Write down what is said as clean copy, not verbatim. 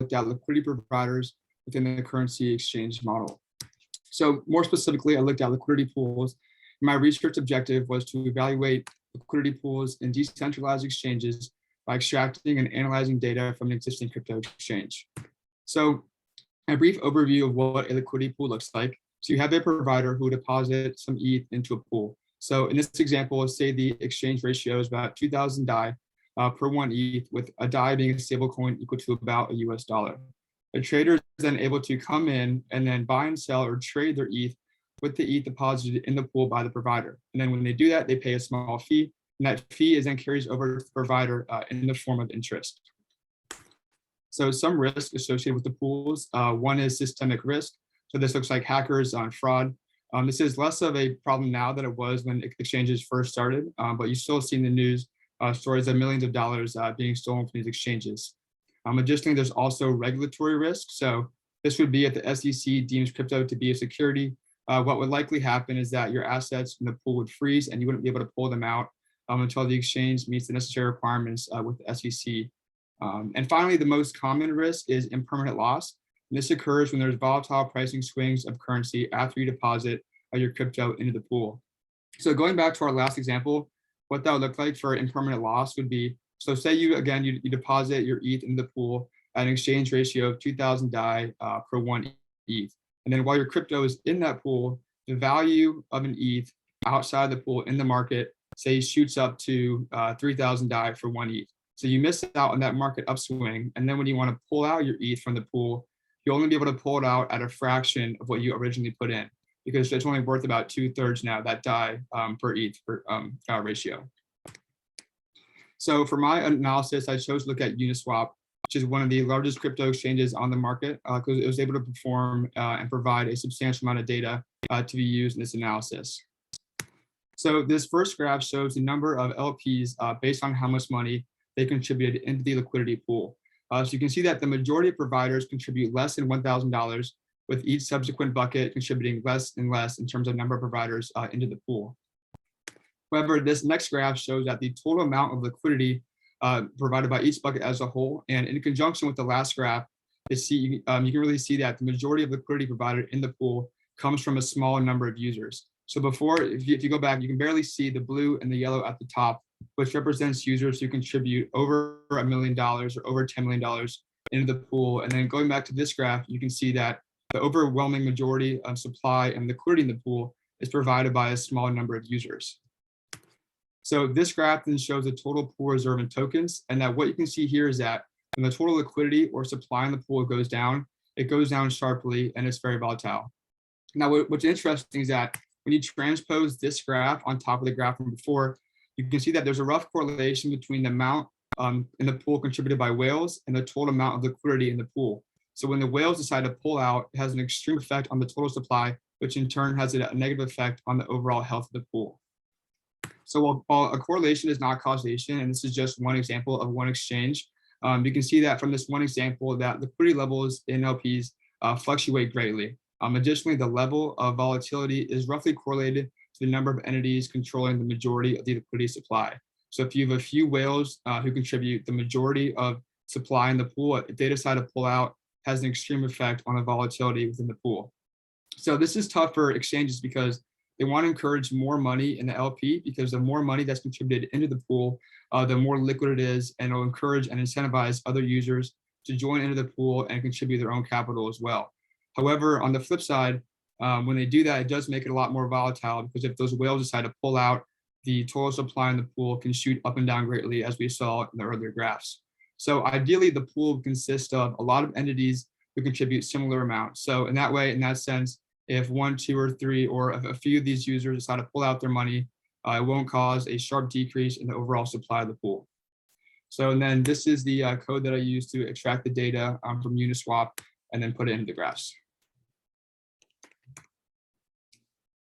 looked at liquidity providers within the currency exchange model. So more specifically, I looked at liquidity pools. My research objective was to evaluate liquidity pools in decentralized exchanges by extracting and analyzing data from an existing crypto exchange. So a brief overview of what a liquidity pool looks like. So you have a provider who deposits some ETH into a pool. So in this example, say the exchange ratio is about 2,000 DAI per one ETH, with a DAI being a stable coin equal to about a US dollar. A trader is then able to come in and then buy and sell or trade their ETH with the ETH deposited in the pool by the provider. And then when they do that, they pay a small fee, and that fee is then carries over to the provider in the form of interest. So some risk associated with the pools. One is systemic risk. So this looks like hackers on fraud. This is less of a problem now than it was when exchanges first started, but you still see in the news stories of millions of dollars being stolen from these exchanges. Additionally, there's also regulatory risk. So this would be if the SEC deems crypto to be a security. What would likely happen is that your assets in the pool would freeze and you wouldn't be able to pull them out until the exchange meets the necessary requirements with the SEC. And finally, the most common risk is impermanent loss. And this occurs when there's volatile pricing swings of currency after you deposit your crypto into the pool. So going back to our last example, what that would look like for impermanent loss would be, so say you deposit your ETH in the pool at an exchange ratio of 2,000 DAI per one ETH. And then while your crypto is in that pool, the value of an ETH outside the pool in the market, say, shoots up to 3,000 DAI for one ETH. So you miss out on that market upswing. And then when you want to pull out your ETH from the pool, you'll only be able to pull it out at a fraction of what you originally put in, because it's only worth about 2/3 now, that DAI per ETH ratio. So for my analysis, I chose to look at Uniswap, which is one of the largest crypto exchanges on the market, because it was able to perform and provide a substantial amount of data to be used in this analysis. So this first graph shows the number of LPs based on how much money they contributed into the liquidity pool. So you can see that the majority of providers contribute less than $1,000, with each subsequent bucket contributing less and less in terms of number of providers into the pool. However, this next graph shows that the total amount of liquidity provided by each bucket as a whole, and in conjunction with the last graph, you can really see that the majority of liquidity provided in the pool comes from a small number of users. So before, if you go back, you can barely see the blue and the yellow at the top, which represents users who contribute over $1 million or over $10 million into the pool. And then going back to this graph, you can see that the overwhelming majority of supply and liquidity in the pool is provided by a small number of users. So this graph then shows the total pool reserve in tokens, and that what you can see here is that when the total liquidity or supply in the pool goes down, it goes down sharply and it's very volatile. Now, what's interesting is that when you transpose this graph on top of the graph from before, you can see that there's a rough correlation between the amount in the pool contributed by whales and the total amount of liquidity in the pool. So when the whales decide to pull out, it has an extreme effect on the total supply, which in turn has a negative effect on the overall health of the pool. So while a correlation is not causation, and this is just one example of one exchange, you can see that from this one example that liquidity levels in LPs fluctuate greatly. Additionally, the level of volatility is roughly correlated to the number of entities controlling the majority of the liquidity supply. So if you have a few whales who contribute the majority of supply in the pool, if they decide to pull out, has an extreme effect on the volatility within the pool. So this is tough for exchanges because they want to encourage more money in the LP, because the more money that's contributed into the pool, the more liquid it is, and it'll encourage and incentivize other users to join into the pool and contribute their own capital as well. However, on the flip side, when they do that, it does make it a lot more volatile, because if those whales decide to pull out, the total supply in the pool can shoot up and down greatly, as we saw in the earlier graphs. So ideally, the pool consists of a lot of entities who contribute similar amounts. So in that way, in that sense, if 1, 2, or 3, or a few of these users decide to pull out their money, it won't cause a sharp decrease in the overall supply of the pool. So, and then this is the code that I use to extract the data from Uniswap and then put it into the graphs.